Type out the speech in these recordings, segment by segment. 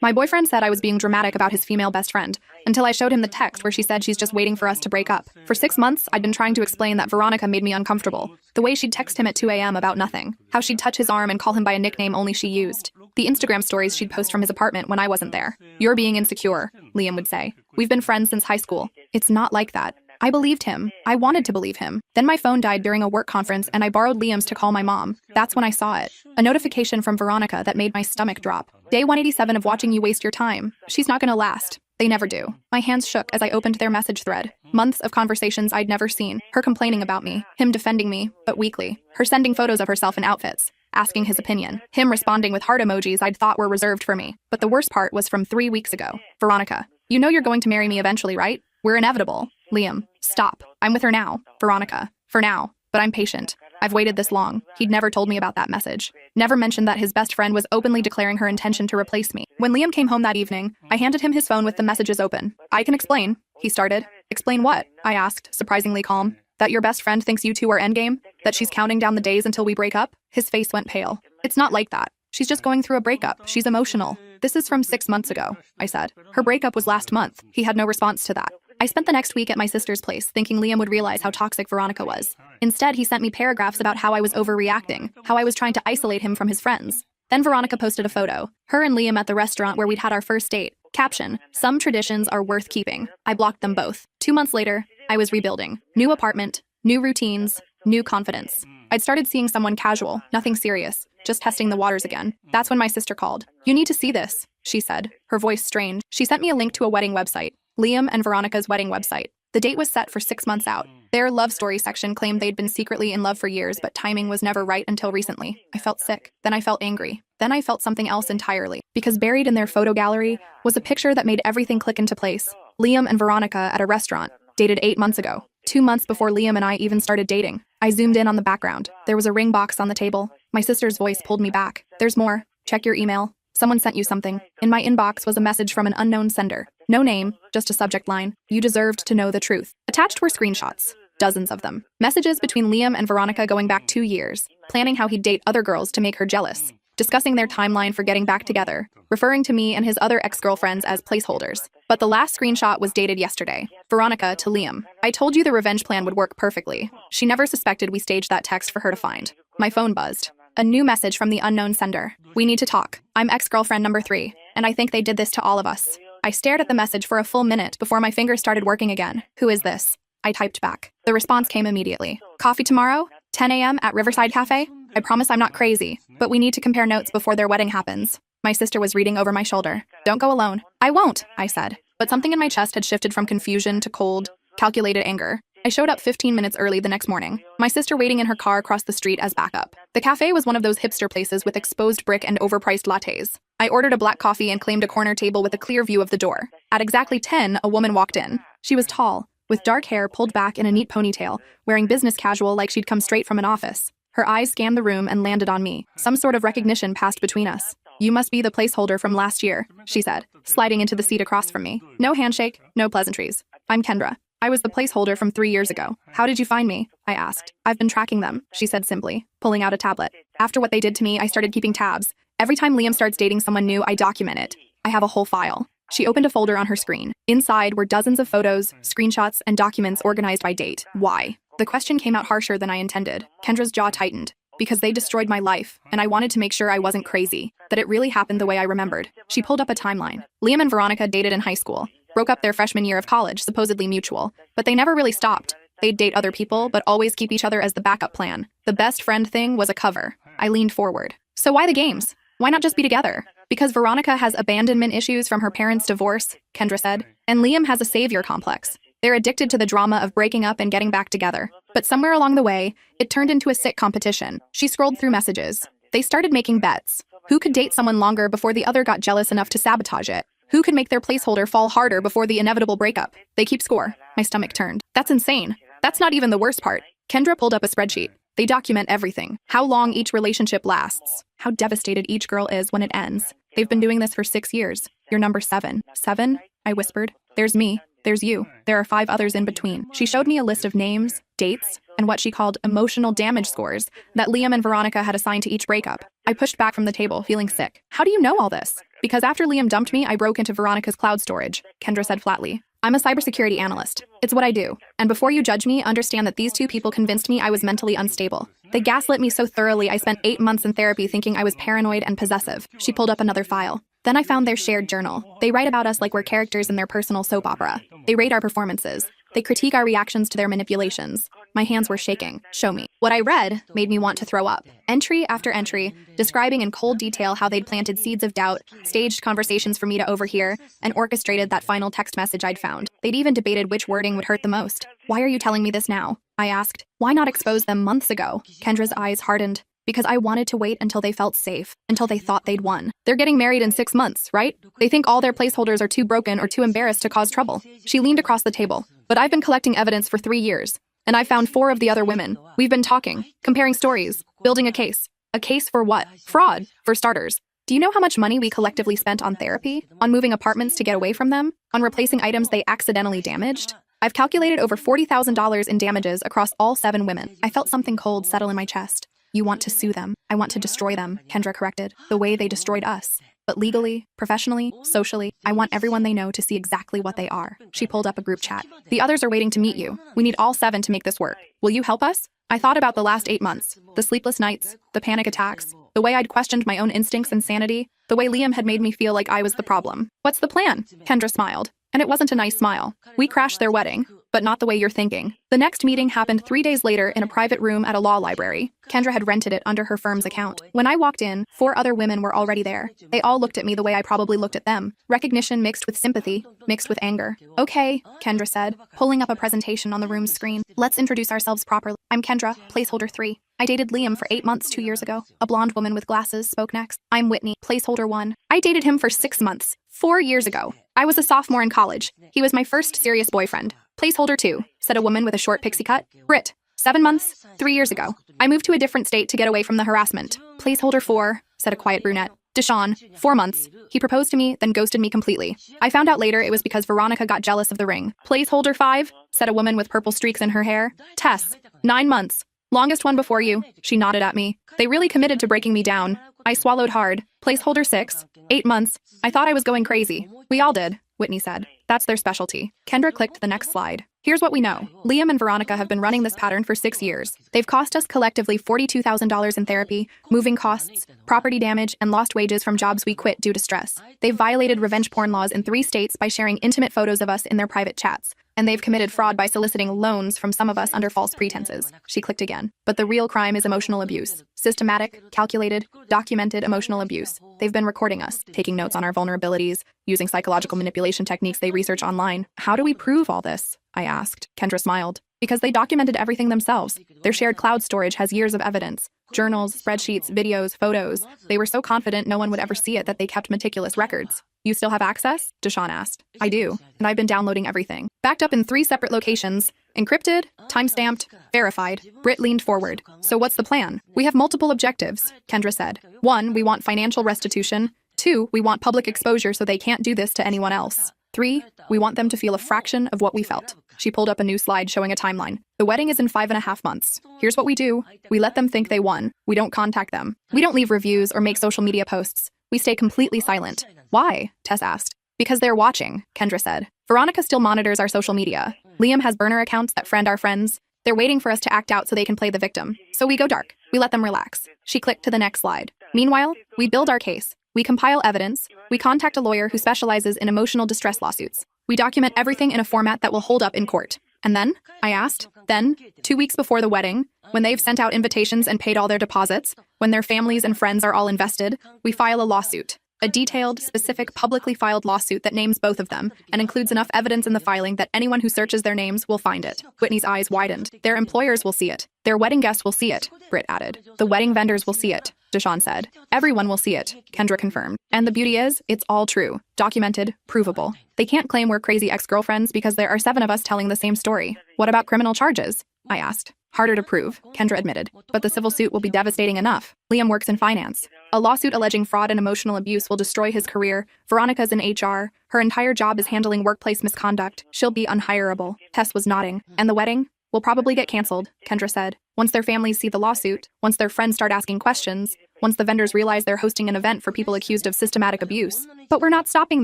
My boyfriend said I was being dramatic about his female best friend, until I showed him the text where she said she's just waiting for us to break up. For 6 months, I'd been trying to explain that Veronica made me uncomfortable. The way she'd text him at 2 a.m. about nothing. How she'd touch his arm and call him by a nickname only she used. The Instagram stories she'd post from his apartment when I wasn't there. "You're being insecure," Liam would say. "We've been friends since high school." It's not like that. I believed him. I wanted to believe him. Then my phone died during a work conference and I borrowed Liam's to call my mom. That's when I saw it. A notification from Veronica that made my stomach drop. "Day 187 of watching you waste your time. She's not gonna last." They never do. My hands shook as I opened their message thread. Months of conversations I'd never seen. Her complaining about me. Him defending me, but weakly. Her sending photos of herself in outfits. Asking his opinion. Him responding with heart emojis I'd thought were reserved for me. But the worst part was from 3 weeks ago. "Veronica, you know you're going to marry me eventually, right? We're inevitable." Liam, "Stop. I'm with her now." Veronica, "For now. But I'm patient. I've waited this long." He'd never told me about that message. Never mentioned that his best friend was openly declaring her intention to replace me. When Liam came home that evening, I handed him his phone with the messages open. "I can explain," he started. "Explain what?" I asked, surprisingly calm. "That your best friend thinks you two are endgame? That she's counting down the days until we break up?" His face went pale. "It's not like that. She's just going through a breakup. She's emotional." "This is from 6 months ago," I said. "Her breakup was last month." He had no response to that. I spent the next week at my sister's place thinking Liam would realize how toxic Veronica was. Instead, he sent me paragraphs about how I was overreacting, how I was trying to isolate him from his friends. Then Veronica posted a photo. Her and Liam at the restaurant where we'd had our first date. Caption, "Some traditions are worth keeping." I blocked them both. 2 months later, I was rebuilding. New apartment, new routines, new confidence. I'd started seeing someone casual, nothing serious, just testing the waters again. That's when my sister called. "You need to see this," she said, her voice strained. She sent me a link to a wedding website. Liam and Veronica's wedding website. The date was set for 6 months out. Their love story section claimed they'd been secretly in love for years, but timing was never right until recently. I felt sick. Then I felt angry. Then I felt something else entirely. Because buried in their photo gallery was a picture that made everything click into place. Liam and Veronica at a restaurant, dated 8 months ago. 2 months before Liam and I even started dating. I zoomed in on the background. There was a ring box on the table. My sister's voice pulled me back. "There's more. Check your email. Someone sent you something." In my inbox was a message from an unknown sender. No name, just a subject line. "You deserved to know the truth." Attached were screenshots. Dozens of them. Messages between Liam and Veronica going back 2 years. Planning how he'd date other girls to make her jealous. Discussing their timeline for getting back together. Referring to me and his other ex-girlfriends as placeholders. But the last screenshot was dated yesterday. Veronica to Liam. "I told you the revenge plan would work perfectly." She never suspected we staged that text for her to find. My phone buzzed. A new message from the unknown sender. "We need to talk. I'm ex-girlfriend number 3, and I think they did this to all of us." I stared at the message for a full minute before my fingers started working again. "Who is this?" I typed back. The response came immediately. "Coffee tomorrow? 10 a.m. at Riverside Cafe? I promise I'm not crazy, but we need to compare notes before their wedding happens." My sister was reading over my shoulder. "Don't go alone." "I won't," I said. But something in my chest had shifted from confusion to cold, calculated anger. I showed up 15 minutes early the next morning, my sister waiting in her car across the street as backup. The cafe was one of those hipster places with exposed brick and overpriced lattes. I ordered a black coffee and claimed a corner table with a clear view of the door. At exactly 10, a woman walked in. She was tall, with dark hair pulled back in a neat ponytail, wearing business casual like she'd come straight from an office. Her eyes scanned the room and landed on me. Some sort of recognition passed between us. "You must be the placeholder from last year," she said, sliding into the seat across from me. No handshake, no pleasantries. "I'm Kendra. I was the placeholder from 3 years ago." "How did you find me?" I asked. "I've been tracking them," she said simply, pulling out a tablet. "After what they did to me, I started keeping tabs. Every time Liam starts dating someone new, I document it. I have a whole file." She opened a folder on her screen. Inside were dozens of photos, screenshots, and documents organized by date. Why? The question came out harsher than I intended. Kendra's jaw tightened. "Because they destroyed my life, and I wanted to make sure I wasn't crazy, that it really happened the way I remembered." She pulled up a timeline. Liam and Veronica dated in high school. Broke up their freshman year of college, supposedly mutual. But they never really stopped. They'd date other people, but always keep each other as the backup plan. The best friend thing was a cover. I leaned forward. "So why the games? Why not just be together?" "Because Veronica has abandonment issues from her parents' divorce," Kendra said. "And Liam has a savior complex. They're addicted to the drama of breaking up and getting back together. But somewhere along the way, it turned into a sick competition." She scrolled through messages. "They started making bets. Who could date someone longer before the other got jealous enough to sabotage it? Who could make their placeholder fall harder before the inevitable breakup? They keep score." My stomach turned. "That's insane. That's not even the worst part." Kendra pulled up a spreadsheet. "They document everything. How long each relationship lasts. How devastated each girl is when it ends. They've been doing this for 6 years. You're number 7. 7? I whispered. "There's me. There's you. There are 5 others in between. She showed me a list of names, dates, and what she called emotional damage scores that Liam and Veronica had assigned to each breakup. I pushed back from the table, feeling sick. How do you know all this? Because after Liam dumped me, I broke into Veronica's cloud storage, Kendra said flatly. I'm a cybersecurity analyst. It's what I do. And before you judge me, understand that these 2 people convinced me I was mentally unstable. They gaslit me so thoroughly I spent 8 months in therapy thinking I was paranoid and possessive. She pulled up another file. Then I found their shared journal. They write about us like we're characters in their personal soap opera. They rate our performances. They critique our reactions to their manipulations. My hands were shaking. Show me. What I read made me want to throw up. Entry after entry, describing in cold detail how they'd planted seeds of doubt, staged conversations for me to overhear, and orchestrated that final text message I'd found. They'd even debated which wording would hurt the most. Why are you telling me this now? I asked. Why not expose them months ago? Kendra's eyes hardened. Because I wanted to wait until they felt safe, until they thought they'd won. They're getting married in 6 months, right? They think all their placeholders are too broken or too embarrassed to cause trouble. She leaned across the table. But I've been collecting evidence for 3 years, and I found 4 of the other women. We've been talking, comparing stories, building a case. A case for what? Fraud, for starters. Do you know how much money we collectively spent on therapy? On moving apartments to get away from them? On replacing items they accidentally damaged? I've calculated over $40,000 in damages across all 7 women. I felt something cold settle in my chest. You want to sue them. I want to destroy them, Kendra corrected, the way they destroyed us. But legally, professionally, socially, I want everyone they know to see exactly what they are. She pulled up a group chat. The others are waiting to meet you. We need all 7 to make this work. Will you help us? I thought about the last 8 months, the sleepless nights, the panic attacks, the way I'd questioned my own instincts and sanity, the way Liam had made me feel like I was the problem. What's the plan? Kendra smiled. And it wasn't a nice smile. We crashed their wedding, but not the way you're thinking. The next meeting happened 3 days later in a private room at a law library. Kendra had rented it under her firm's account. When I walked in, 4 other women were already there. They all looked at me the way I probably looked at them. Recognition mixed with sympathy, mixed with anger. Okay, Kendra said, pulling up a presentation on the room's screen. Let's introduce ourselves properly. I'm Kendra, placeholder 3. I dated Liam for 8 months 2 years ago. A blonde woman with glasses spoke next. I'm Whitney, placeholder 1. I dated him for 6 months, 4 years ago. I was a sophomore in college. He was my first serious boyfriend. Placeholder 2, said a woman with a short pixie cut. Britt, 7 months, 3 years ago. I moved to a different state to get away from the harassment. Placeholder 4, said a quiet brunette. Deshaun, 4 months. He proposed to me, then ghosted me completely. I found out later it was because Veronica got jealous of the ring. Placeholder 5, said a woman with purple streaks in her hair. Tess, 9 months. Longest one before you. She nodded at me. They really committed to breaking me down. I swallowed hard. Placeholder 6, 8 months. I thought I was going crazy. We all did, Whitney said. That's their specialty. Kendra clicked the next slide. Here's what we know. Liam and Veronica have been running this pattern for 6 years. They've cost us collectively $42,000 in therapy, moving costs, property damage, and lost wages from jobs we quit due to stress. They've violated revenge porn laws in 3 states by sharing intimate photos of us in their private chats. And they've committed fraud by soliciting loans from some of us under false pretenses. She clicked again. But the real crime is emotional abuse. Systematic, calculated, documented emotional abuse. They've been recording us, taking notes on our vulnerabilities, using psychological manipulation techniques they research online. How do we prove all this? I asked. Kendra smiled. Because they documented everything themselves. Their shared cloud storage has years of evidence. Journals, spreadsheets, videos, photos. They were so confident no one would ever see it that they kept meticulous records. You still have access? Deshaun asked. I do, and I've been downloading everything. Backed up in 3 separate locations. Encrypted, time-stamped, verified. Britt leaned forward. So what's the plan? We have multiple objectives, Kendra said. 1, we want financial restitution. 2, we want public exposure so they can't do this to anyone else. 3, we want them to feel a fraction of what we felt. She pulled up a new slide showing a timeline. The wedding is in 5.5 months. Here's what we do. We let them think they won. We don't contact them. We don't leave reviews or make social media posts. We stay completely silent. Why? Tess asked. Because they're watching, Kendra said. Veronica still monitors our social media. Liam has burner accounts that friend our friends. They're waiting for us to act out so they can play the victim. So we go dark. We let them relax. She clicked to the next slide. Meanwhile, we build our case. We compile evidence. We contact a lawyer who specializes in emotional distress lawsuits. We document everything in a format that will hold up in court. And then, I asked, then, 2 weeks before the wedding, when they've sent out invitations and paid all their deposits, when their families and friends are all invested, we file a lawsuit. A detailed, specific, publicly filed lawsuit that names both of them and includes enough evidence in the filing that anyone who searches their names will find it. Whitney's eyes widened. Their employers will see it. Their wedding guests will see it, Britt added. The wedding vendors will see it, Deshaun said. Everyone will see it, Kendra confirmed. And the beauty is, it's all true, documented, provable. They can't claim we're crazy ex-girlfriends because there are 7 of us telling the same story. What about criminal charges? I asked. Harder to prove, Kendra admitted, but the civil suit will be devastating enough. Liam works in finance. A lawsuit alleging fraud and emotional abuse will destroy his career. Veronica's in HR. Her entire job is handling workplace misconduct. She'll be unhireable. Tess was nodding. And the wedding? Will probably get canceled, Kendra said. Once their families see the lawsuit, once their friends start asking questions, once the vendors realize they're hosting an event for people accused of systematic abuse. But we're not stopping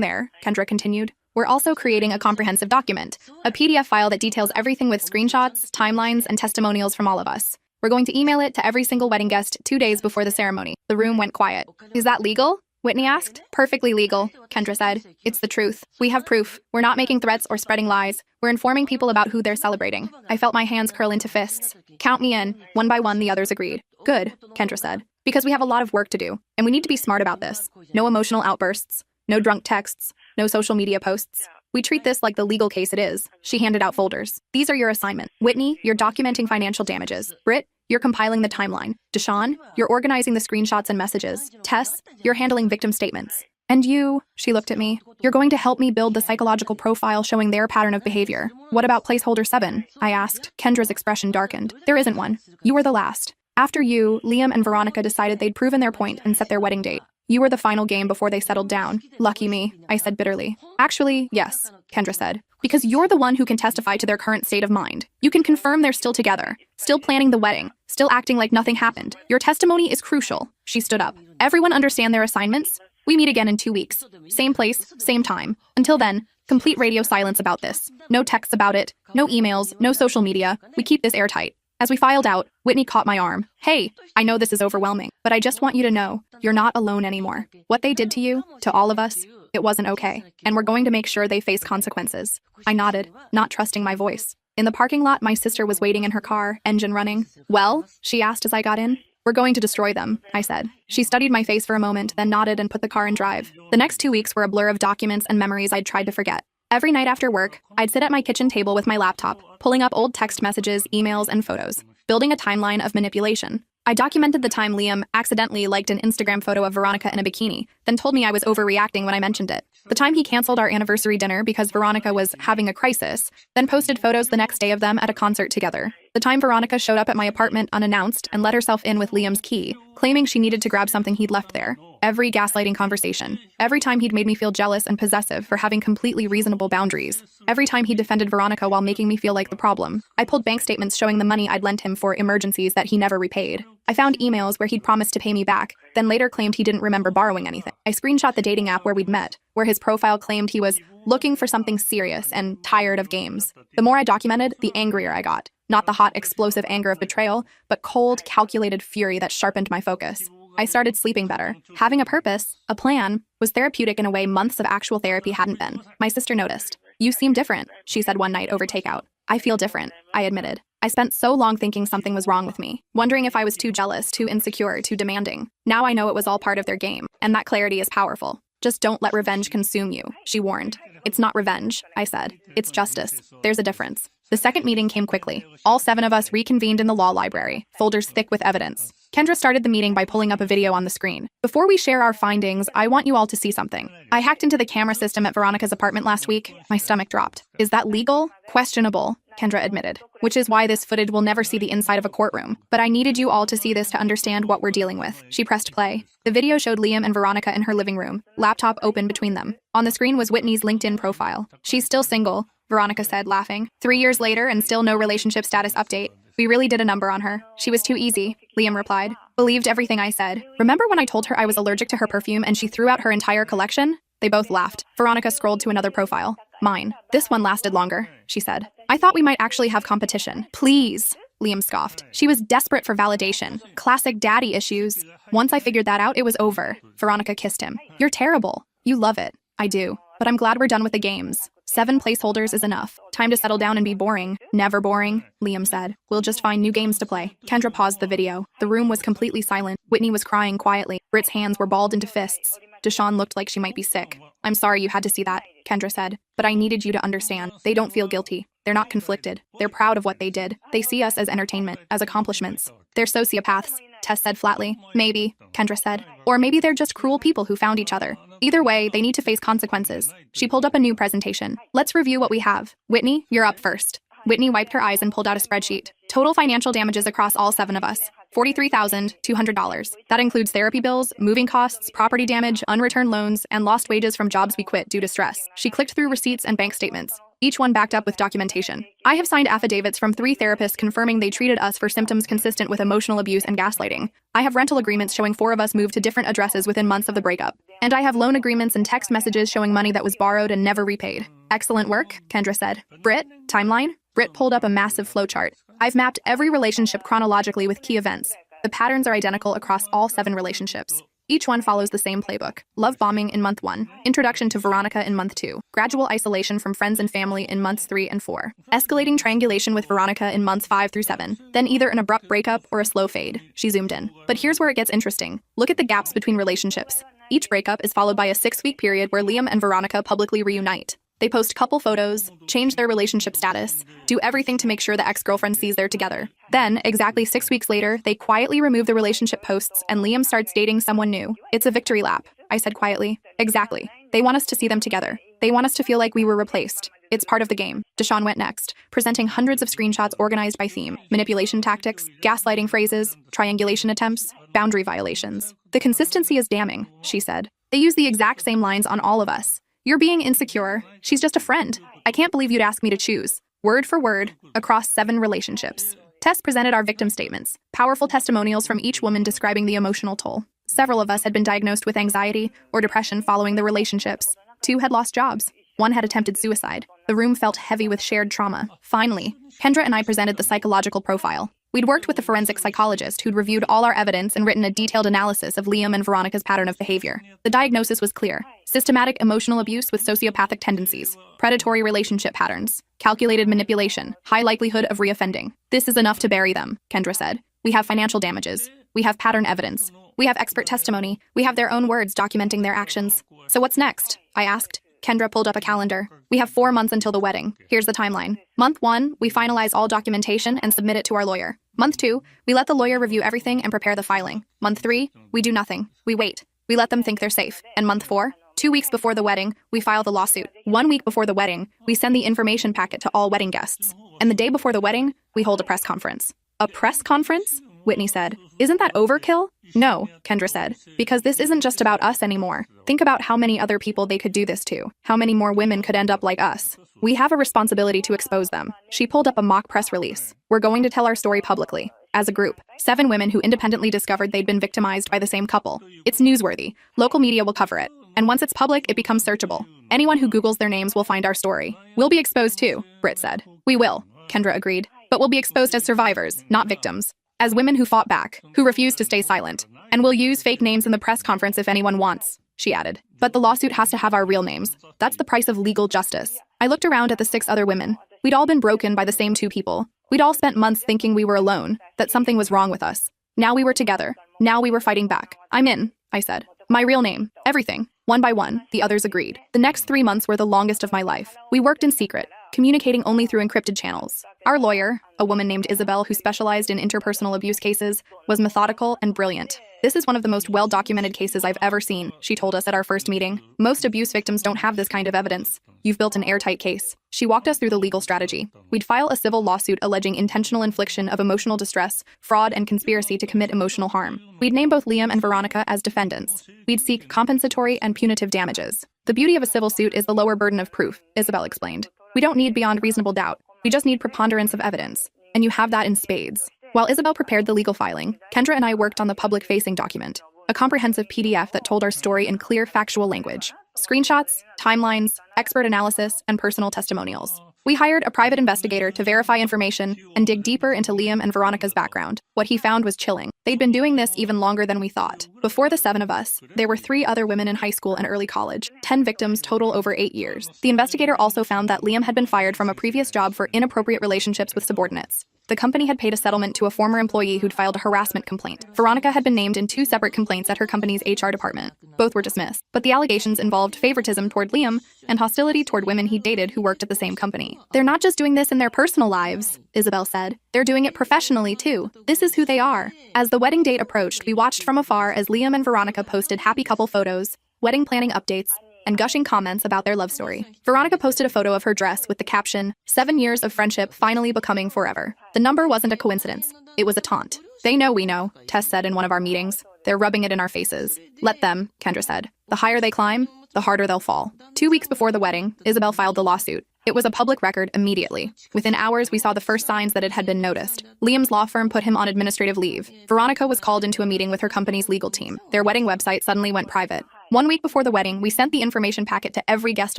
there, Kendra continued. We're also creating a comprehensive document, a PDF file that details everything with screenshots, timelines, and testimonials from all of us. We're going to email it to every single wedding guest 2 days before the ceremony. The room went quiet. Is that legal? Whitney asked. Perfectly legal, Kendra said. It's the truth. We have proof. We're not making threats or spreading lies. We're informing people about who they're celebrating. I felt my hands curl into fists. Count me in. One by one, the others agreed. Good, Kendra said. Because we have a lot of work to do, and we need to be smart about this. No emotional outbursts. No drunk texts. No social media posts. We treat this like the legal case it is. She handed out folders. These are your assignment. Whitney, you're documenting financial damages. Britt, you're compiling the timeline. Deshawn, you're organizing the screenshots and messages. Tess, you're handling victim statements. And you, she looked at me, you're going to help me build the psychological profile showing their pattern of behavior. What about placeholder 7? I asked. Kendra's expression darkened. There isn't one. You were the last. After you, Liam and Veronica decided they'd proven their point and set their wedding date. You were the final game before they settled down. Lucky me, I said bitterly. Actually, yes, Kendra said. Because you're the one who can testify to their current state of mind. You can confirm they're still together, still planning the wedding, still acting like nothing happened. Your testimony is crucial. She stood up. Everyone understand their assignments? We meet again in 2 weeks. Same place, same time. Until then, complete radio silence about this. No texts about it, no emails, no social media. We keep this airtight. As we filed out, Whitney caught my arm. Hey, I know this is overwhelming, but I just want you to know, you're not alone anymore. What they did to you, to all of us, it wasn't okay, and we're going to make sure they face consequences. I nodded, not trusting my voice. In the parking lot, my sister was waiting in her car, engine running. Well, she asked as I got in. We're going to destroy them, I said. She studied my face for a moment, then nodded and put the car in drive. The next 2 weeks were a blur of documents and memories I'd tried to forget. Every night after work, I'd sit at my kitchen table with my laptop, pulling up old text messages, emails, and photos, building a timeline of manipulation. I documented the time Liam accidentally liked an Instagram photo of Veronica in a bikini, then told me I was overreacting when I mentioned it. The time he canceled our anniversary dinner because Veronica was having a crisis, then posted photos the next day of them at a concert together. The time Veronica showed up at my apartment unannounced and let herself in with Liam's key, claiming she needed to grab something he'd left there. Every gaslighting conversation. Every time he'd made me feel jealous and possessive for having completely reasonable boundaries. Every time he defended Veronica while making me feel like the problem. I pulled bank statements showing the money I'd lent him for emergencies that he never repaid. I found emails where he'd promised to pay me back, then later claimed he didn't remember borrowing anything. I screenshot the dating app where we'd met, where his profile claimed he was looking for something serious and tired of games. The more I documented, the angrier I got. Not the hot, explosive anger of betrayal, but cold, calculated fury that sharpened my focus. I started sleeping better. Having a purpose, a plan, was therapeutic in a way months of actual therapy hadn't been. My sister noticed. You seem different, she said one night over takeout. I feel different, I admitted. I spent so long thinking something was wrong with me, wondering if I was too jealous, too insecure, too demanding. Now I know it was all part of their game, and that clarity is powerful. Just don't let revenge consume you, she warned. It's not revenge, I said. It's justice. There's a difference. The second meeting came quickly. All 7 of us reconvened in the law library, folders thick with evidence. Kendra started the meeting by pulling up a video on the screen. Before we share our findings, I want you all to see something. I hacked into the camera system at Veronica's apartment last week. My stomach dropped. Is that legal? Questionable, Kendra admitted, which is why this footage will never see the inside of a courtroom. But I needed you all to see this to understand what we're dealing with. She pressed play. The video showed Liam and Veronica in her living room, laptop open between them. On the screen was Whitney's LinkedIn profile. She's still single, Veronica said, laughing. 3 years later and still no relationship status update. We really did a number on her. She was too easy, Liam replied. Believed everything I said. Remember when I told her I was allergic to her perfume and she threw out her entire collection? They both laughed. Veronica scrolled to another profile. Mine. This one lasted longer, she said. I thought we might actually have competition. Please, Liam scoffed. She was desperate for validation. Classic daddy issues. Once I figured that out, it was over. Veronica kissed him. You're terrible. You love it. I do. But I'm glad we're done with the games. 7 placeholders is enough. Time to settle down and be boring. Never boring, Liam said. We'll just find new games to play. Kendra paused the video. The room was completely silent. Whitney was crying quietly. Britt's hands were balled into fists. Deshawn looked like she might be sick. I'm sorry you had to see that, Kendra said. But I needed you to understand. They don't feel guilty. They're not conflicted. They're proud of what they did. They see us as entertainment, as accomplishments. They're sociopaths, Tess said flatly. Maybe, Kendra said. Or maybe they're just cruel people who found each other. Either way, they need to face consequences. She pulled up a new presentation. Let's review what we have. Whitney, you're up first. Whitney wiped her eyes and pulled out a spreadsheet. Total financial damages across all 7 of us. $43,200. That includes therapy bills, moving costs, property damage, unreturned loans, and lost wages from jobs we quit due to stress. She clicked through receipts and bank statements, each one backed up with documentation. I have signed affidavits from 3 therapists confirming they treated us for symptoms consistent with emotional abuse and gaslighting. I have rental agreements showing 4 of us moved to different addresses within months of the breakup. And I have loan agreements and text messages showing money that was borrowed and never repaid. Excellent work, Kendra said. Britt, timeline? Britt pulled up a massive flowchart. I've mapped every relationship chronologically with key events. The patterns are identical across all 7 relationships. Each one follows the same playbook. Love bombing in month 1. Introduction to Veronica in month 2. Gradual isolation from friends and family in months 3 and 4. Escalating triangulation with Veronica in months 5 through 7. Then either an abrupt breakup or a slow fade. She zoomed in. But here's where it gets interesting. Look at the gaps between relationships. Each breakup is followed by a 6-week period where Liam and Veronica publicly reunite. They post couple photos, change their relationship status, do everything to make sure the ex-girlfriend sees they're together. Then, exactly 6 weeks later, they quietly remove the relationship posts and Liam starts dating someone new. It's a victory lap, I said quietly. Exactly. They want us to see them together. They want us to feel like we were replaced. It's part of the game. Deshawn went next, presenting hundreds of screenshots organized by theme, manipulation tactics, gaslighting phrases, triangulation attempts, boundary violations. The consistency is damning, she said. They use the exact same lines on all of us. You're being insecure. She's just a friend. I can't believe you'd ask me to choose, word for word, across 7 relationships. Tess presented our victim statements, powerful testimonials from each woman describing the emotional toll. Several of us had been diagnosed with anxiety or depression following the relationships. 2 had lost jobs. 1 had attempted suicide. The room felt heavy with shared trauma. Finally, Kendra and I presented the psychological profile. We'd worked with a forensic psychologist who'd reviewed all our evidence and written a detailed analysis of Liam and Veronica's pattern of behavior. The diagnosis was clear. Systematic emotional abuse with sociopathic tendencies, predatory relationship patterns, calculated manipulation, high likelihood of reoffending. This is enough to bury them, Kendra said. We have financial damages. We have pattern evidence. We have expert testimony. We have their own words documenting their actions. So what's next? I asked. Kendra pulled up a calendar. We have 4 months until the wedding. Here's the timeline. Month 1, we finalize all documentation and submit it to our lawyer. Month 2, we let the lawyer review everything and prepare the filing. Month 3, we do nothing. We wait. We let them think they're safe. And month 4, 2 weeks before the wedding, we file the lawsuit. 1 week before the wedding, we send the information packet to all wedding guests. And the day before the wedding, we hold a press conference. A press conference? Whitney said. Isn't that overkill? No, Kendra said, because this isn't just about us anymore. Think about how many other people they could do this to. How many more women could end up like us. We have a responsibility to expose them. She pulled up a mock press release. We're going to tell our story publicly. As a group, 7 women who independently discovered they'd been victimized by the same couple. It's newsworthy. Local media will cover it. And once it's public, it becomes searchable. Anyone who Googles their names will find our story. We'll be exposed too, Britt said. We will, Kendra agreed. But we'll be exposed as survivors, not victims. As women who fought back, who refused to stay silent. And we'll use fake names in the press conference if anyone wants, she added. But the lawsuit has to have our real names. That's the price of legal justice. I looked around at the 6 other women. We'd all been broken by the same 2 people. We'd all spent months thinking we were alone, that something was wrong with us. Now we were together. Now we were fighting back. I'm in, I said. My real name, everything. One by one, the others agreed. The next 3 months were the longest of my life. We worked in secret, communicating only through encrypted channels. Our lawyer, a woman named Isabel who specialized in interpersonal abuse cases, was methodical and brilliant. This is one of the most well-documented cases I've ever seen, she told us at our first meeting. Most abuse victims don't have this kind of evidence. You've built an airtight case. She walked us through the legal strategy. We'd file a civil lawsuit alleging intentional infliction of emotional distress, fraud, and conspiracy to commit emotional harm. We'd name both Liam and Veronica as defendants. We'd seek compensatory and punitive damages. The beauty of a civil suit is the lower burden of proof, Isabel explained. We don't need beyond reasonable doubt. We just need preponderance of evidence. And you have that in spades. While Isabel prepared the legal filing, Kendra and I worked on the public-facing document, a comprehensive PDF that told our story in clear, factual language. Screenshots, timelines, expert analysis, and personal testimonials. We hired a private investigator to verify information and dig deeper into Liam and Veronica's background. What he found was chilling. They'd been doing this even longer than we thought. Before the 7 of us, there were 3 other women in high school and early college, 10 victims total over 8 years. The investigator also found that Liam had been fired from a previous job for inappropriate relationships with subordinates. The company had paid a settlement to a former employee who'd filed a harassment complaint. Veronica had been named in 2 separate complaints at her company's HR department. Both were dismissed. But the allegations involved favoritism toward Liam and hostility toward women he dated who worked at the same company. They're not just doing this in their personal lives, Isabel said. They're doing it professionally, too. This is who they are. As the wedding date approached, we watched from afar as Liam and Veronica posted happy couple photos, wedding planning updates, and gushing comments about their love story. Veronica posted a photo of her dress with the caption, "7 years of friendship finally becoming forever." The number wasn't a coincidence. It was a taunt. "They know we know," Tess said in one of our meetings. "They're rubbing it in our faces." "Let them," Kendra said. "The higher they climb, the harder they'll fall." 2 weeks before the wedding, Isabel filed the lawsuit. It was a public record immediately. Within hours, we saw the first signs that it had been noticed. Liam's law firm put him on administrative leave. Veronica was called into a meeting with her company's legal team. Their wedding website suddenly went private. 1 week before the wedding, we sent the information packet to every guest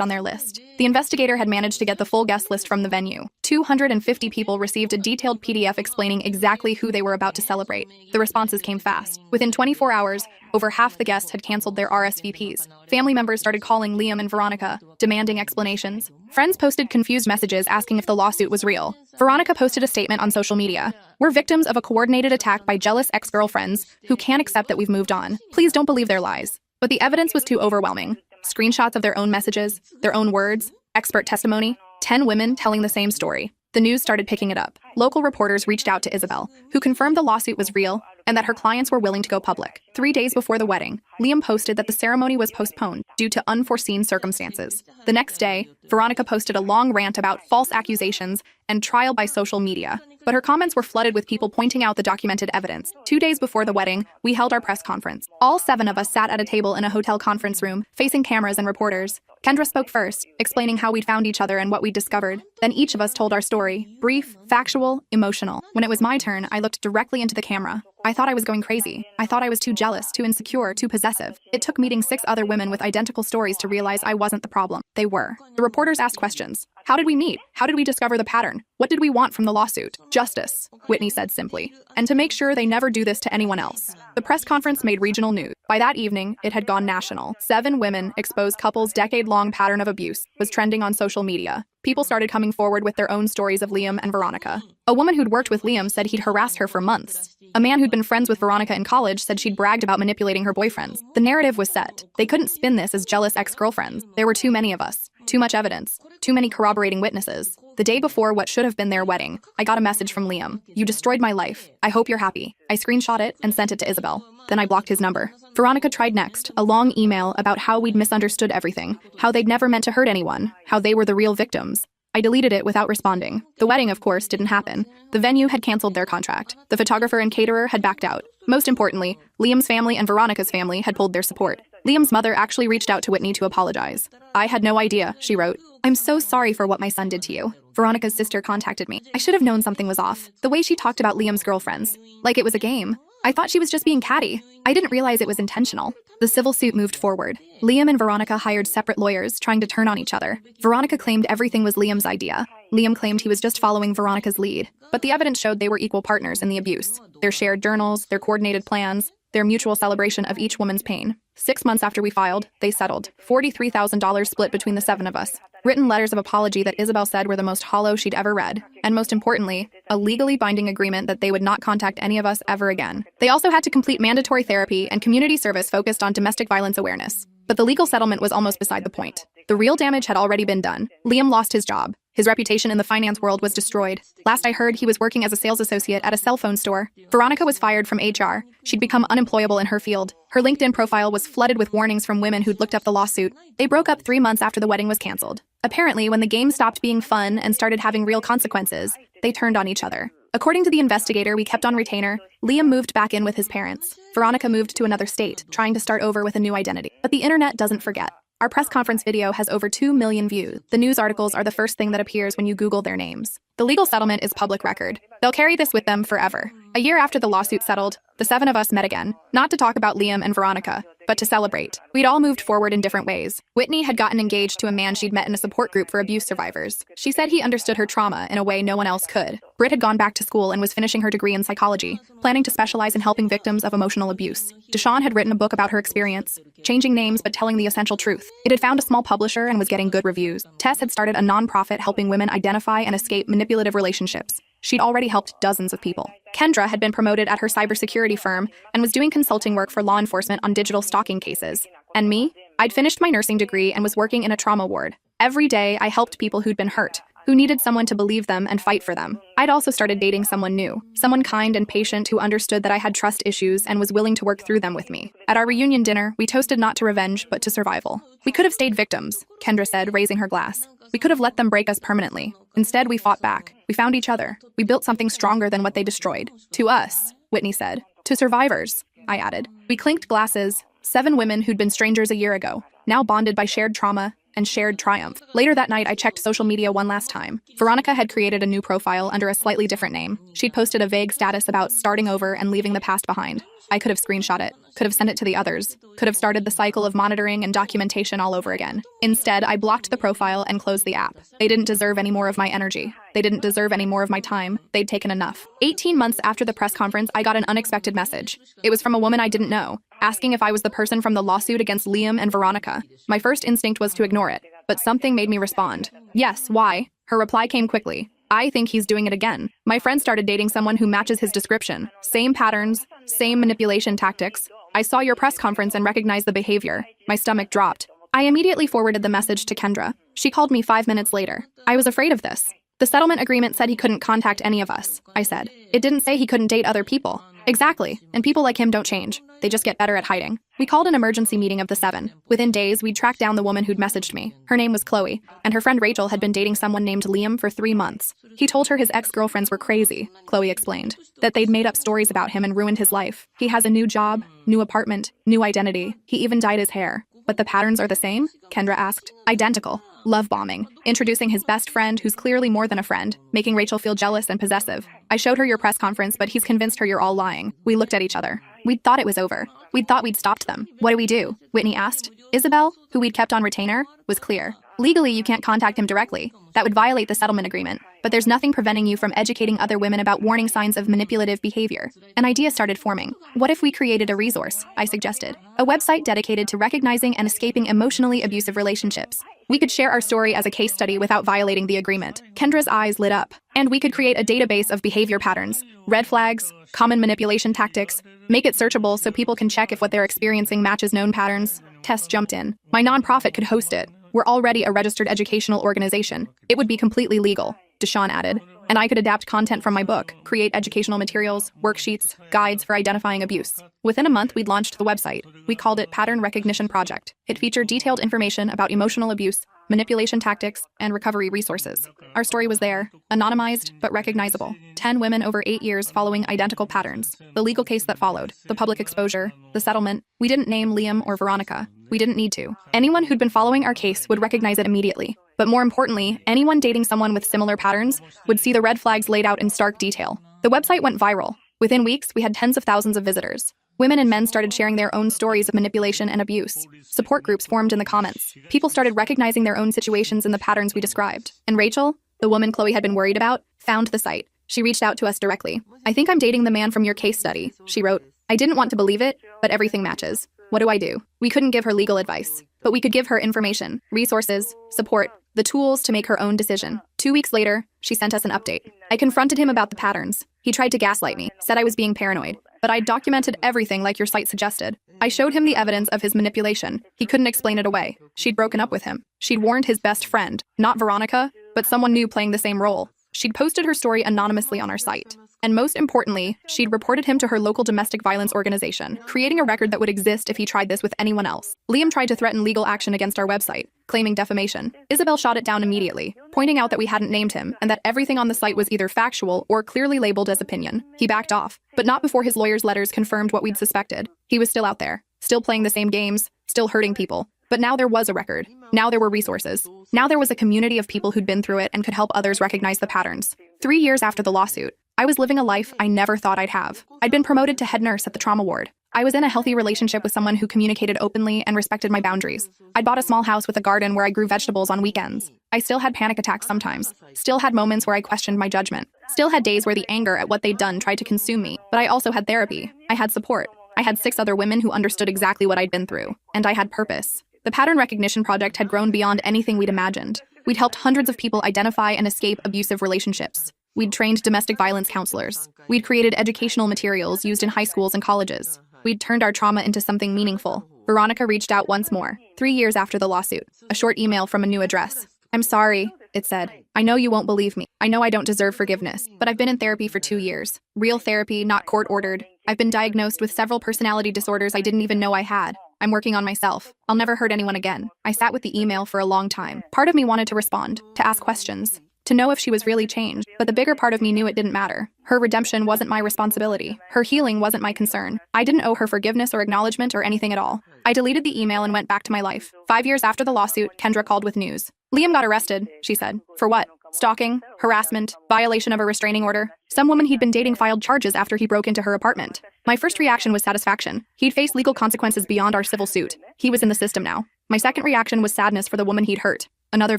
on their list. The investigator had managed to get the full guest list from the venue. 250 people received a detailed PDF explaining exactly who they were about to celebrate. The responses came fast. Within 24 hours, over half the guests had canceled their RSVPs. Family members started calling Liam and Veronica, demanding explanations. Friends posted confused messages asking if the lawsuit was real. Veronica posted a statement on social media. "We're victims of a coordinated attack by jealous ex-girlfriends who can't accept that we've moved on. Please don't believe their lies." But the evidence was too overwhelming. Screenshots of their own messages, their own words, expert testimony, 10 women telling the same story. The news started picking it up. Local reporters reached out to Isabel, who confirmed the lawsuit was real and that her clients were willing to go public. 3 days before the wedding, Liam posted that the ceremony was postponed due to unforeseen circumstances. The next day, Veronica posted a long rant about false accusations and trial by social media. But her comments were flooded with people pointing out the documented evidence. 2 days before the wedding, we held our press conference. All 7 of us sat at a table in a hotel conference room, facing cameras and reporters. Kendra spoke first, explaining how we'd found each other and what we'd discovered. Then each of us told our story, brief, factual, emotional. When it was my turn, I looked directly into the camera. I thought I was going crazy. I thought I was too jealous, too insecure, too possessive. It took meeting 6 other women with identical stories to realize I wasn't the problem. They were. The reporters asked questions. How did we meet? How did we discover the pattern? What did we want from the lawsuit? Justice, Whitney said simply. And to make sure they never do this to anyone else. The press conference made regional news. By that evening, it had gone national. 7 women exposed couples' decade-long pattern of abuse was trending on social media. People started coming forward with their own stories of Liam and Veronica. A woman who'd worked with Liam said he'd harassed her for months. A man who'd been friends with Veronica in college said she'd bragged about manipulating her boyfriends. The narrative was set. They couldn't spin this as jealous ex-girlfriends. There were too many of us. Too much evidence. Too many corroborating witnesses. The day before what should have been their wedding, I got a message from Liam. "You destroyed my life. I hope you're happy." I screenshot it and sent it to Isabel. Then I blocked his number. Veronica tried next, a long email about how we'd misunderstood everything, how they'd never meant to hurt anyone, how they were the real victims. I deleted it without responding. The wedding, of course, didn't happen. The venue had canceled their contract. The photographer and caterer had backed out. Most importantly, Liam's family and Veronica's family had pulled their support. Liam's mother actually reached out to Whitney to apologize. "I had no idea," she wrote. "I'm so sorry for what my son did to you." Veronica's sister contacted me. "I should have known something was off. The way she talked about Liam's girlfriends. Like it was a game. I thought she was just being catty. I didn't realize it was intentional." The civil suit moved forward. Liam and Veronica hired separate lawyers, trying to turn on each other. Veronica claimed everything was Liam's idea. Liam claimed he was just following Veronica's lead. But the evidence showed they were equal partners in the abuse. Their shared journals, their coordinated plans, their mutual celebration of each woman's pain. 6 months after we filed, they settled. $43,000 split between the 7 of us. Written letters of apology that Isabel said were the most hollow she'd ever read. And most importantly, a legally binding agreement that they would not contact any of us ever again. They also had to complete mandatory therapy and community service focused on domestic violence awareness. But the legal settlement was almost beside the point. The real damage had already been done. Liam lost his job. His reputation in the finance world was destroyed. Last I heard, he was working as a sales associate at a cell phone store. Veronica was fired from HR. She'd become unemployable in her field. Her LinkedIn profile was flooded with warnings from women who'd looked up the lawsuit. They broke up 3 months after the wedding was canceled. Apparently, when the game stopped being fun and started having real consequences, they turned on each other. According to the investigator we kept on retainer, Liam moved back in with his parents. Veronica moved to another state, trying to start over with a new identity. But the internet doesn't forget. Our press conference video has over 2 million views. The news articles are the first thing that appears when you Google their names. The legal settlement is public record. They'll carry this with them forever. A year after the lawsuit settled, the 7 of us met again, not to talk about Liam and Veronica, but to celebrate. We'd all moved forward in different ways. Whitney had gotten engaged to a man she'd met in a support group for abuse survivors. She said he understood her trauma in a way no one else could. Britt had gone back to school and was finishing her degree in psychology, planning to specialize in helping victims of emotional abuse. Deshawn had written a book about her experience, changing names but telling the essential truth. It had found a small publisher and was getting good reviews. Tess had started a nonprofit helping women identify and escape manipulative relationships. She'd already helped dozens of people. Kendra had been promoted at her cybersecurity firm and was doing consulting work for law enforcement on digital stalking cases. And me? I'd finished my nursing degree and was working in a trauma ward. Every day, I helped people who'd been hurt, who needed someone to believe them and fight for them. I'd also started dating someone new, someone kind and patient who understood that I had trust issues and was willing to work through them with me. At our reunion dinner, we toasted not to revenge, but to survival. We could have stayed victims, Kendra said, raising her glass. We could have let them break us permanently. Instead, we fought back. We found each other. We built something stronger than what they destroyed. To us, Whitney said. To survivors, I added. We clinked glasses, 7 women who'd been strangers a year ago, now bonded by shared trauma and shared triumph. Later that night, I checked social media one last time. Veronica had created a new profile under a slightly different name. She'd posted a vague status about starting over and leaving the past behind. I could have screenshot it, could have sent it to the others, could have started the cycle of monitoring and documentation all over again. Instead, I blocked the profile and closed the app. They didn't deserve any more of my energy. They didn't deserve any more of my time. They'd taken enough. 18 months after the press conference, I got an unexpected message. It was from a woman I didn't know, asking if I was the person from the lawsuit against Liam and Veronica. My first instinct was to ignore it, but something made me respond. Yes, why? Her reply came quickly. I think he's doing it again. My friend started dating someone who matches his description. Same patterns, same manipulation tactics. I saw your press conference and recognized the behavior. My stomach dropped. I immediately forwarded the message to Kendra. She called me 5 minutes later. I was afraid of this. The settlement agreement said he couldn't contact any of us, I said. It didn't say he couldn't date other people. Exactly, and people like him don't change. They just get better at hiding. We called an emergency meeting of the 7. Within days, we'd tracked down the woman who'd messaged me. Her name was Chloe, and her friend Rachel had been dating someone named Liam for 3 months. He told her his ex-girlfriends were crazy, Chloe explained, that they'd made up stories about him and ruined his life. He has a new job, new apartment, new identity. He even dyed his hair. But the patterns are the same? Kendra asked. Identical. Love bombing. Introducing his best friend, who's clearly more than a friend, making Rachel feel jealous and possessive. I showed her your press conference, but he's convinced her you're all lying. We looked at each other. We'd thought it was over. We'd thought we'd stopped them. What do we do? Whitney asked. Isabel, who we'd kept on retainer, was clear. Legally, you can't contact him directly. That would violate the settlement agreement. But there's nothing preventing you from educating other women about warning signs of manipulative behavior. An idea started forming. What if we created a resource? I suggested. A website dedicated to recognizing and escaping emotionally abusive relationships. We could share our story as a case study without violating the agreement. Kendra's eyes lit up. And we could create a database of behavior patterns, red flags, common manipulation tactics, make it searchable so people can check if what they're experiencing matches known patterns. Tess jumped in. My nonprofit could host it. We're already a registered educational organization. It would be completely legal, Deshawn added. And I could adapt content from my book, create educational materials, worksheets, guides for identifying abuse. Within a month, we'd launched the website. We called it Pattern Recognition Project. It featured detailed information about emotional abuse, manipulation tactics, and recovery resources. Our story was there, anonymized but recognizable. 10 women over 8 years following identical patterns. The legal case that followed, the public exposure, the settlement. We didn't name Liam or Veronica. We didn't need to. Anyone who'd been following our case would recognize it immediately. But more importantly, anyone dating someone with similar patterns would see the red flags laid out in stark detail. The website went viral. Within weeks, we had tens of thousands of visitors. Women and men started sharing their own stories of manipulation and abuse. Support groups formed in the comments. People started recognizing their own situations in the patterns we described. And Rachel, the woman Chloe had been worried about, found the site. She reached out to us directly. I think I'm dating the man from your case study, she wrote. I didn't want to believe it, but everything matches. What do I do? We couldn't give her legal advice, but we could give her information, resources, support, the tools to make her own decision. 2 weeks later, she sent us an update. I confronted him about the patterns. He tried to gaslight me, said I was being paranoid, but I documented everything like your site suggested. I showed him the evidence of his manipulation. He couldn't explain it away. She'd broken up with him. She'd warned his best friend, not Veronica, but someone new playing the same role. She'd posted her story anonymously on our site. And most importantly, she'd reported him to her local domestic violence organization, creating a record that would exist if he tried this with anyone else. Liam tried to threaten legal action against our website, claiming defamation. Isabel shot it down immediately, pointing out that we hadn't named him and that everything on the site was either factual or clearly labeled as opinion. He backed off, but not before his lawyer's letters confirmed what we'd suspected. He was still out there, still playing the same games, still hurting people. But now there was a record. Now there were resources. Now there was a community of people who'd been through it and could help others recognize the patterns. 3 years after the lawsuit, I was living a life I never thought I'd have. I'd been promoted to head nurse at the trauma ward. I was in a healthy relationship with someone who communicated openly and respected my boundaries. I'd bought a small house with a garden where I grew vegetables on weekends. I still had panic attacks sometimes. Still had moments where I questioned my judgment. Still had days where the anger at what they'd done tried to consume me. But I also had therapy. I had support. I had 6 other women who understood exactly what I'd been through. And I had purpose. The Pattern Recognition Project had grown beyond anything we'd imagined. We'd helped hundreds of people identify and escape abusive relationships. We'd trained domestic violence counselors. We'd created educational materials used in high schools and colleges. We'd turned our trauma into something meaningful. Veronica reached out once more, 3 years after the lawsuit. A short email from a new address. I'm sorry, it said. I know you won't believe me. I know I don't deserve forgiveness, but I've been in therapy for 2 years. Real therapy, not court-ordered. I've been diagnosed with several personality disorders I didn't even know I had. I'm working on myself. I'll never hurt anyone again. I sat with the email for a long time. Part of me wanted to respond, to ask questions, to know if she was really changed, but the bigger part of me knew it didn't matter. Her redemption wasn't my responsibility. Her healing wasn't my concern. I didn't owe her forgiveness or acknowledgement or anything at all. I deleted the email and went back to my life. 5 years after the lawsuit, Kendra called with news. Liam got arrested, she said. For what? Stalking, harassment, violation of a restraining order. Some woman he'd been dating filed charges after he broke into her apartment. My first reaction was satisfaction. He'd face legal consequences beyond our civil suit. He was in the system now. My second reaction was sadness for the woman he'd hurt. Another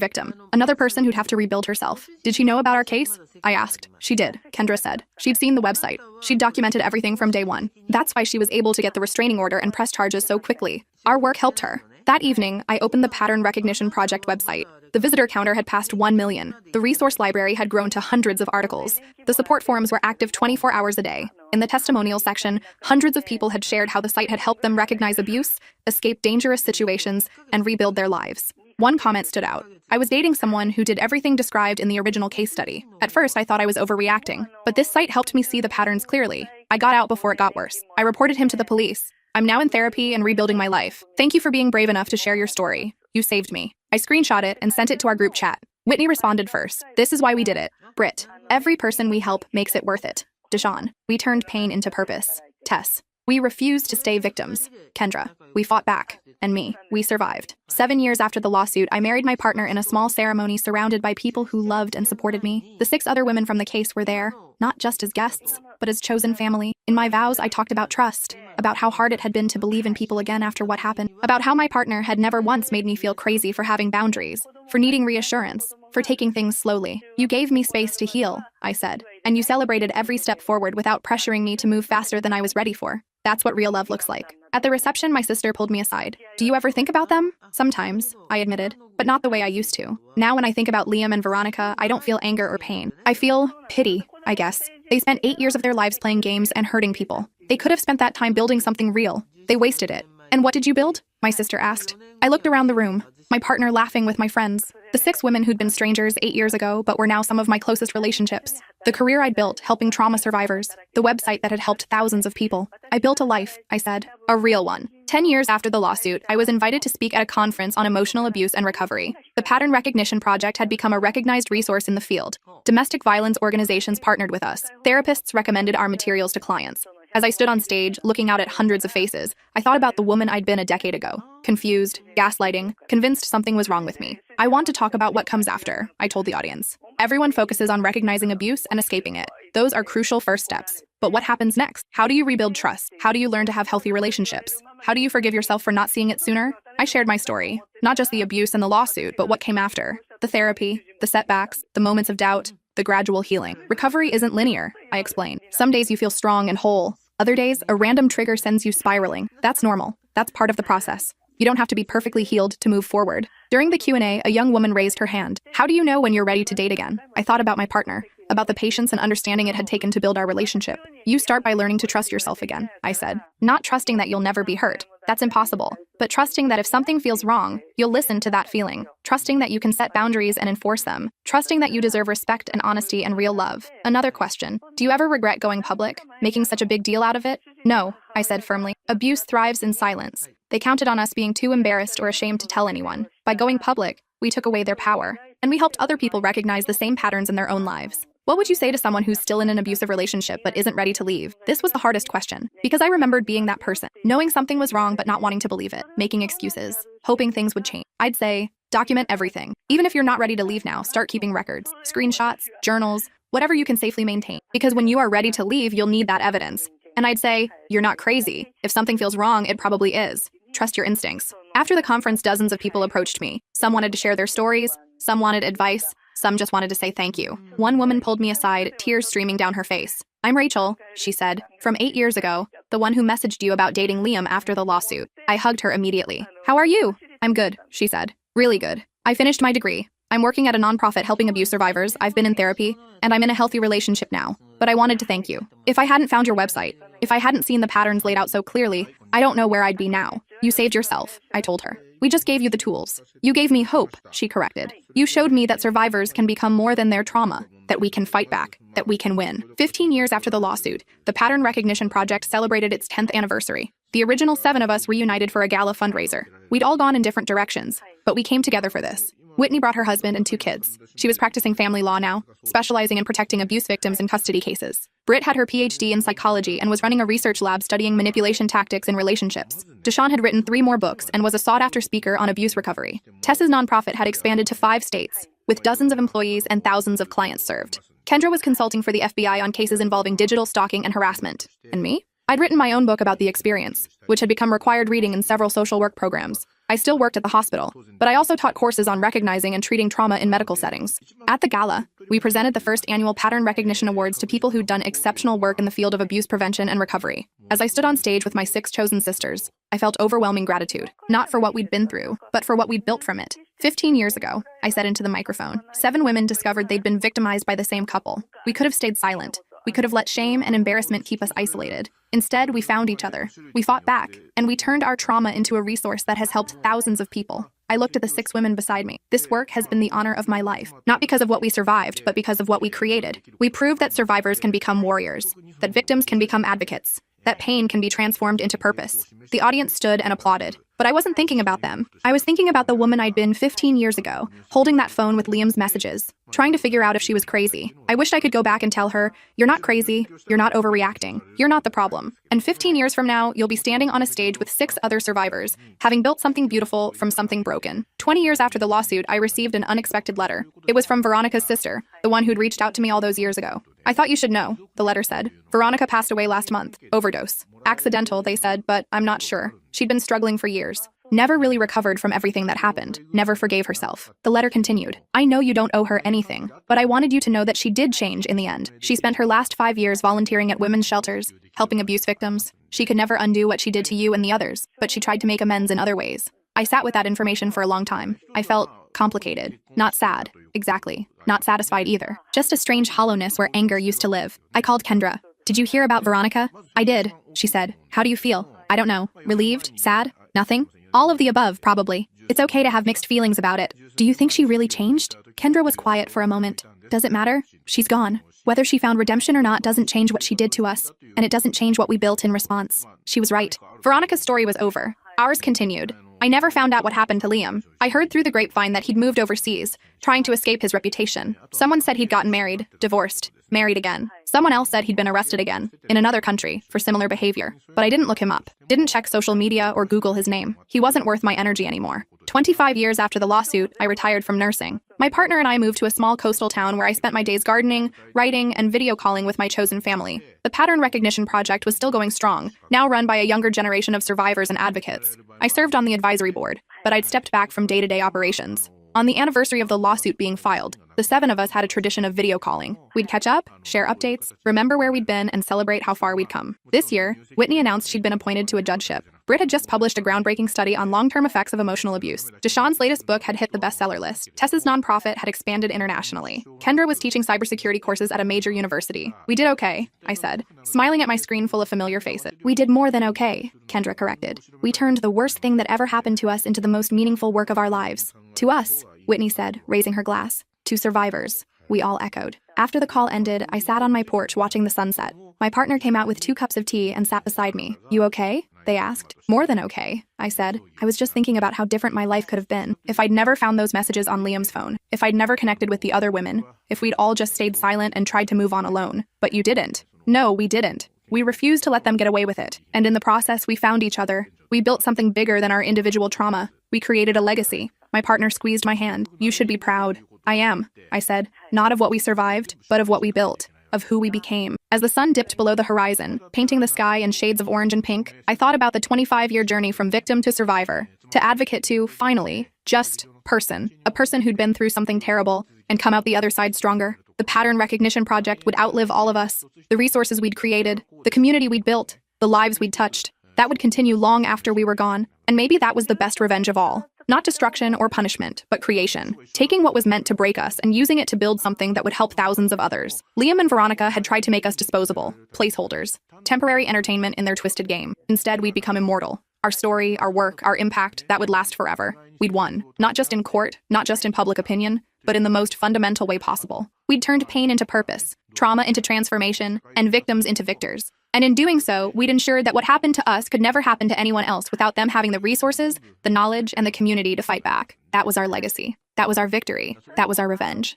victim. Another person who'd have to rebuild herself. Did she know about our case? I asked. She did, Kendra said. She'd seen the website. She'd documented everything from day one. That's why she was able to get the restraining order and press charges so quickly. Our work helped her. That evening, I opened the Pattern Recognition Project website. The visitor counter had passed 1 million. The resource library had grown to hundreds of articles. The support forums were active 24 hours a day. In the testimonial section, hundreds of people had shared how the site had helped them recognize abuse, escape dangerous situations, and rebuild their lives. One comment stood out. I was dating someone who did everything described in the original case study. At first, I thought I was overreacting, but this site helped me see the patterns clearly. I got out before it got worse. I reported him to the police. I'm now in therapy and rebuilding my life. Thank you for being brave enough to share your story. You saved me. I screenshot it and sent it to our group chat. Whitney responded first. This is why we did it. Britt. Every person we help makes it worth it. Deshawn. We turned pain into purpose. Tess. We refused to stay victims. Kendra. We fought back. And me. We survived. 7 years after the lawsuit, I married my partner in a small ceremony surrounded by people who loved and supported me. The 6 other women from the case were there, not just as guests, but as chosen family. In my vows, I talked about trust, about how hard it had been to believe in people again after what happened, about how my partner had never once made me feel crazy for having boundaries, for needing reassurance, for taking things slowly. You gave me space to heal, I said, and you celebrated every step forward without pressuring me to move faster than I was ready for. That's what real love looks like. At the reception, my sister pulled me aside. Do you ever think about them? Sometimes, I admitted, but not the way I used to. Now when I think about Liam and Veronica, I don't feel anger or pain. I feel pity, I guess. They spent 8 years of their lives playing games and hurting people. They could have spent that time building something real. They wasted it. And what did you build? My sister asked. I looked around the room, my partner laughing with my friends. The 6 women who'd been strangers 8 years ago, but were now some of my closest relationships. The career I'd built, helping trauma survivors. The website that had helped thousands of people. I built a life, I said. A real one. 10 years after the lawsuit, I was invited to speak at a conference on emotional abuse and recovery. The Pattern Recognition Project had become a recognized resource in the field. Domestic violence organizations partnered with us. Therapists recommended our materials to clients. As I stood on stage, looking out at hundreds of faces, I thought about the woman I'd been a decade ago. Confused, gaslighting, convinced something was wrong with me. I want to talk about what comes after, I told the audience. Everyone focuses on recognizing abuse and escaping it. Those are crucial first steps. But what happens next? How do you rebuild trust? How do you learn to have healthy relationships? How do you forgive yourself for not seeing it sooner? I shared my story. Not just the abuse and the lawsuit, but what came after. The therapy, the setbacks, the moments of doubt, the gradual healing. Recovery isn't linear, I explained. Some days you feel strong and whole. Other days, a random trigger sends you spiraling. That's normal. That's part of the process. You don't have to be perfectly healed to move forward. During the Q&A, a young woman raised her hand. How do you know when you're ready to date again? I thought about my partner, about the patience and understanding it had taken to build our relationship. You start by learning to trust yourself again, I said. Not trusting that you'll never be hurt. That's impossible. But trusting that if something feels wrong, you'll listen to that feeling. Trusting that you can set boundaries and enforce them. Trusting that you deserve respect and honesty and real love. Another question. Do you ever regret going public? Making such a big deal out of it? No, I said firmly. Abuse thrives in silence. They counted on us being too embarrassed or ashamed to tell anyone. By going public, we took away their power. And we helped other people recognize the same patterns in their own lives. What would you say to someone who's still in an abusive relationship but isn't ready to leave? This was the hardest question, because I remembered being that person, knowing something was wrong but not wanting to believe it, making excuses, hoping things would change. I'd say, document everything. Even if you're not ready to leave now, start keeping records, screenshots, journals, whatever you can safely maintain. Because when you are ready to leave, you'll need that evidence. And I'd say, you're not crazy. If something feels wrong, it probably is. Trust your instincts. After the conference, dozens of people approached me. Some wanted to share their stories, some wanted advice, some just wanted to say thank you. One woman pulled me aside, tears streaming down her face. I'm Rachel, she said, from 8 years ago, the one who messaged you about dating Liam after the lawsuit. I hugged her immediately. How are you? I'm good, she said. Really good. I finished my degree. I'm working at a nonprofit helping abuse survivors. I've been in therapy, and I'm in a healthy relationship now. But I wanted to thank you. If I hadn't found your website, if I hadn't seen the patterns laid out so clearly, I don't know where I'd be now. You saved yourself, I told her. We just gave you the tools. You gave me hope, she corrected. You showed me that survivors can become more than their trauma, that we can fight back, that we can win. 15 years after the lawsuit, the Pattern Recognition Project celebrated its 10th anniversary. The original 7 of us reunited for a gala fundraiser. We'd all gone in different directions, but we came together for this. Whitney brought her husband and 2 kids. She was practicing family law now, specializing in protecting abuse victims in custody cases. Britt had her PhD in psychology and was running a research lab studying manipulation tactics in relationships. Deshawn had written 3 more books and was a sought-after speaker on abuse recovery. Tess's nonprofit had expanded to 5 states, with dozens of employees and thousands of clients served. Kendra was consulting for the FBI on cases involving digital stalking and harassment. And me? I'd written my own book about the experience, which had become required reading in several social work programs. I still worked at the hospital, but I also taught courses on recognizing and treating trauma in medical settings. At the gala, we presented the first annual Pattern Recognition Awards to people who'd done exceptional work in the field of abuse prevention and recovery. As I stood on stage with my 6 chosen sisters, I felt overwhelming gratitude, not for what we'd been through, but for what we'd built from it. 15 years ago, I said into the microphone, 7 women discovered they'd been victimized by the same couple. We could have stayed silent. We could have let shame and embarrassment keep us isolated. Instead, we found each other. We fought back, and we turned our trauma into a resource that has helped thousands of people. I looked at the 6 women beside me. This work has been the honor of my life, not because of what we survived, but because of what we created. We proved that survivors can become warriors, that victims can become advocates, that pain can be transformed into purpose. The audience stood and applauded. But I wasn't thinking about them. I was thinking about the woman I'd been 15 years ago, holding that phone with Liam's messages, trying to figure out if she was crazy. I wished I could go back and tell her, "You're not crazy, you're not overreacting, you're not the problem." And 15 years from now, you'll be standing on a stage with 6 other survivors, having built something beautiful from something broken. 20 years after the lawsuit, I received an unexpected letter. It was from Veronica's sister, the one who'd reached out to me all those years ago. "I thought you should know," the letter said. "Veronica passed away last month. Overdose. Accidental, they said, but I'm not sure. She'd been struggling for years. Never really recovered from everything that happened. Never forgave herself." The letter continued. "I know you don't owe her anything, but I wanted you to know that she did change in the end. She spent her last 5 years volunteering at women's shelters, helping abuse victims. She could never undo what she did to you and the others, but she tried to make amends in other ways." I sat with that information for a long time. I felt complicated. Not sad. Exactly. Not satisfied either. Just a strange hollowness where anger used to live. I called Kendra. "Did you hear about Veronica?" "I did," she said. "How do you feel?" "I don't know. Relieved? Sad? Nothing? All of the above, probably. It's okay to have mixed feelings about it. Do you think she really changed?" Kendra was quiet for a moment. "Does it matter? She's gone. Whether she found redemption or not doesn't change what she did to us, and it doesn't change what we built in response." She was right. Veronica's story was over. Ours continued. I never found out what happened to Liam. I heard through the grapevine that he'd moved overseas, trying to escape his reputation. Someone said he'd gotten married, divorced, married again. Someone else said he'd been arrested again, in another country, for similar behavior. But I didn't look him up, didn't check social media or Google his name. He wasn't worth my energy anymore. 25 years after the lawsuit, I retired from nursing. My partner and I moved to a small coastal town where I spent my days gardening, writing, and video calling with my chosen family. The Pattern Recognition Project was still going strong, now run by a younger generation of survivors and advocates. I served on the advisory board, but I'd stepped back from day-to-day operations. On the anniversary of the lawsuit being filed, the 7 of us had a tradition of video calling. We'd catch up, share updates, remember where we'd been, and celebrate how far we'd come. This year, Whitney announced she'd been appointed to a judgeship. Britt had just published a groundbreaking study on long-term effects of emotional abuse. Deshawn's latest book had hit the bestseller list. Tess's nonprofit had expanded internationally. Kendra was teaching cybersecurity courses at a major university. "We did okay," I said, smiling at my screen full of familiar faces. "We did more than okay," Kendra corrected. "We turned the worst thing that ever happened to us into the most meaningful work of our lives." "To us," Whitney said, raising her glass. "To survivors," we all echoed. After the call ended, I sat on my porch watching the sunset. My partner came out with 2 cups of tea and sat beside me. "You okay?" they asked. "More than okay," I said. I was just thinking about how different my life could have been if I'd never found those messages on Liam's phone, if I'd never connected with the other women, if we'd all just stayed silent and tried to move on alone. But you didn't. No, we didn't. We refused to let them get away with it. And in the process, we found each other. We built something bigger than our individual trauma. We created a legacy. My partner squeezed my hand. "You should be proud." "I am," I said, "not of what we survived, but of what we built, of who we became." As the sun dipped below the horizon, painting the sky in shades of orange and pink, I thought about the 25-year journey from victim to survivor, to advocate to, finally, just person. A person who'd been through something terrible and come out the other side stronger. The Pattern Recognition Project would outlive all of us. The resources we'd created, the community we'd built, the lives we'd touched. That would continue long after we were gone. And maybe that was the best revenge of all. Not destruction or punishment, but creation. Taking what was meant to break us and using it to build something that would help thousands of others. Liam and Veronica had tried to make us disposable, placeholders, temporary entertainment in their twisted game. Instead, we'd become immortal. Our story, our work, our impact, that would last forever. We'd won, not just in court, not just in public opinion, but in the most fundamental way possible. We'd turned pain into purpose, trauma into transformation, and victims into victors. And in doing so, we'd ensured that what happened to us could never happen to anyone else without them having the resources, the knowledge, and the community to fight back. That was our legacy. That was our victory. That was our revenge.